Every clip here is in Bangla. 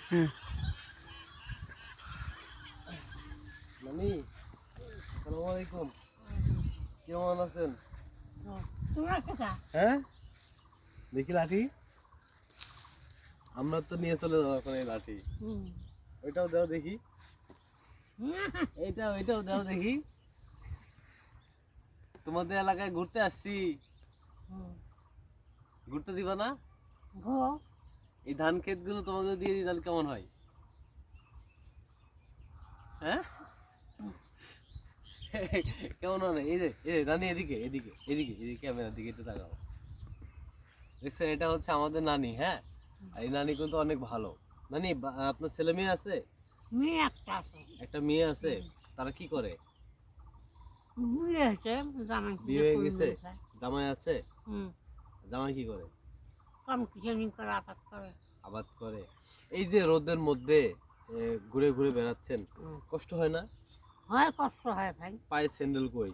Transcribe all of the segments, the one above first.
নানি, আসসালামু আলাইকুম। কেমন আছেন? হ্যাঁ, দেখি লাঠি। আমরা তো নিয়ে চলে যাবো এখন এই লাঠি। ওইটাও দাও দেখি। ওইটাও দাও দেখি। তোমাদের এলাকায় ঘুরতে আসছি, ঘুরতে দিবা না? এই ধান ক্ষেত গুলো তোমাকে দিয়ে দিই তাহলে কেমন হয়? হ্যাঁ, কেমন হয়? এই যে নানি, এদিকে এদিকে এদিকে এদিকে ক্যামেরার দিকে একটু তাকাও। দেখছেন, এটা হচ্ছে আমাদের নানি। হ্যাঁ, আর এই নানি কিন্তু অনেক ভালো। নানি, আপনার ছেলে মেয়ে আছে? মেয়ে একটা আছে। একটা মেয়ে আছে। তারা কি করে? বিয়ে হয়েছে, জামাই বিয়ে হয়ে গেছে? জামাই আছে? হুম, জামাই কি করে? কম্পিটিশন করে আপাত করে। আবাদ করে। এই যে রোদের মধ্যে ঘুরে ঘুরে বেড়াচ্ছেন, কষ্ট হয় না? হয়, কষ্ট হয় ভাই। পায়ে স্যান্ডেল কই?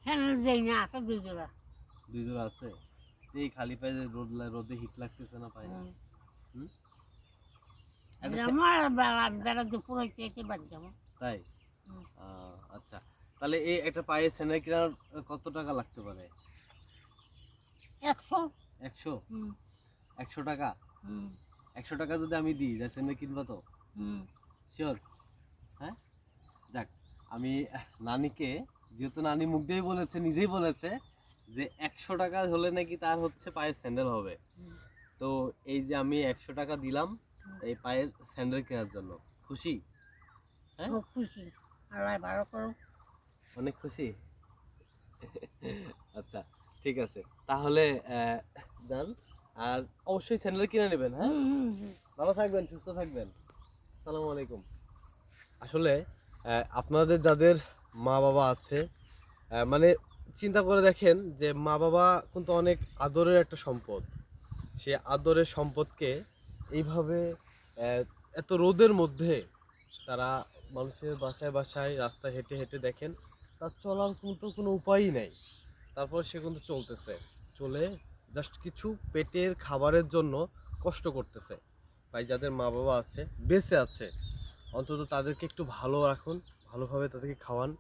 স্যান্ডেল দেই না, আছে দুই জোড়া। দুই জোড়া আছে। এই খালি পায়ে যে রোদে হিট লাগতেছে না পায়ে? হুম? একটা আমার বেলা বেলা দুপুর হইতে হইতে বাদ যাবো। তাই? আচ্ছা, তাহলে এই একটা পায়ে স্যান্ডেল কেনার কত টাকা লাগতে পারে? 100। 100? হুম 100 টাকা? হুম 100 টাকা যদি আমি দিই, তাহলে স্যান্ডেল কিনবা তো? হুম শিওর? হ্যাঁ, যাক, আমি নানিকে, যেহেতু নানি মুখ দিয়েই বলেছে, নিজেই বলেছে যে 100 টাকা হলে নাকি তার হচ্ছে পায়ের স্যান্ডেল হবে। তো এই যে আমি 100 টাকা দিলাম এই পায়ের স্যান্ডেল কেনার জন্য, খুশি? হ্যাঁ, খুব খুশি। আল্লাহ ভালো করুক। অনেক খুশি। আচ্ছা, ঠিক আছে, তাহলে যান। আর অবশ্যই স্যান্ডেল কিনে নেবেন। হ্যাঁ, হুম হুম হুম ভালো থাকবেন, সুস্থ থাকবেন। আসসালামু আলাইকুম। আসলে আপনাদের যাদের মা বাবা আছে, মানে চিন্তা করে দেখেন যে মা বাবা কিন্তু অনেক আদরের একটা সম্পদ। সে আদরের সম্পদকে এইভাবে এত রোদের মধ্যে তারা মানুষের বাসায় বাসায় রাস্তায় হেঁটে হেঁটে দেখেন, তার চলার কিন্তু কোনো উপায়ই নেই। তারপর সে কিন্তু চলতেছে, চলে জাস্ট কিছু পেটের খাবারের জন্য কষ্ট করতেছে। তাই যাদের মা বাবা আছে, বেঁচে আছে, অন্তত তাদেরকে একটু ভালো রাখুন, ভালোভাবে তাদেরকে খাওয়ান,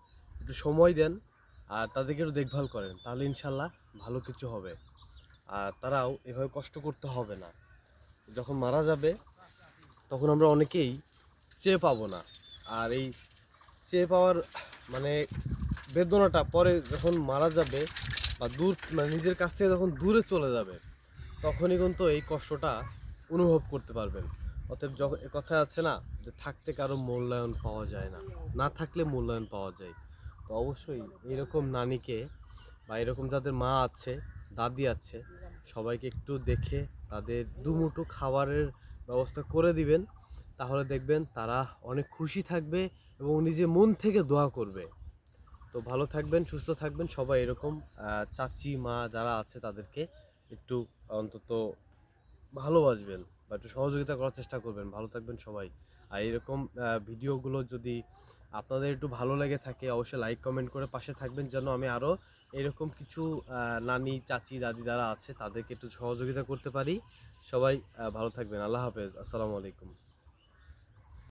একটু সময় দেন, আর তাদেরকে একটু দেখভাল করেন, তাহলে ইনশাল্লাহ ভালো কিছু হবে। আর তারাও এভাবে কষ্ট করতে হবে না। যখন মারা যাবে তখন আমরা অনেকেই চেয়ে পাবো না। আর এই চেয়ে পাওয়ার মানে বেদনাটা পরে যখন মারা যাবে বা দূর, মানে নিজের কাছ থেকে যখন দূরে চলে যাবে, তখনই কিন্তু এই কষ্টটা অনুভব করতে পারবেন। অতএব কথা আছে না, যে থাকতে কারো মূল্যায়ন পাওয়া যায় না, না থাকলে মূল্যায়ন পাওয়া যায়। তো অবশ্যই এরকম নানিকে বা এরকম যাদের মা আছে, দাদি আছে, সবাইকে একটু দেখে তাদের দুমুঠো খাবারের ব্যবস্থা করে দিবেন। তাহলে দেখবেন তারা অনেক খুশি থাকবে এবং নিজে মন থেকে দোয়া করবে। তো ভালো থাকবেন, সুস্থ থাকবেন সবাই। এরকম চাচি মা যারা আছে তাদেরকে একটু অন্তত ভালোবাসবেন বা একটু সহযোগিতা করার চেষ্টা করবেন। ভালো থাকবেন সবাই। আর এরকম ভিডিওগুলো যদি আপনাদের একটু ভালো লেগে থাকে, অবশ্যই লাইক কমেন্ট করে পাশে থাকবেন, যেন আমি আরও এরকম কিছু নানি চাচি দাদি যারা আছে তাদেরকে একটু সহযোগিতা করতে পারি। সবাই ভালো থাকবেন। আল্লাহ হাফেজ। আসসালামু আলাইকুম।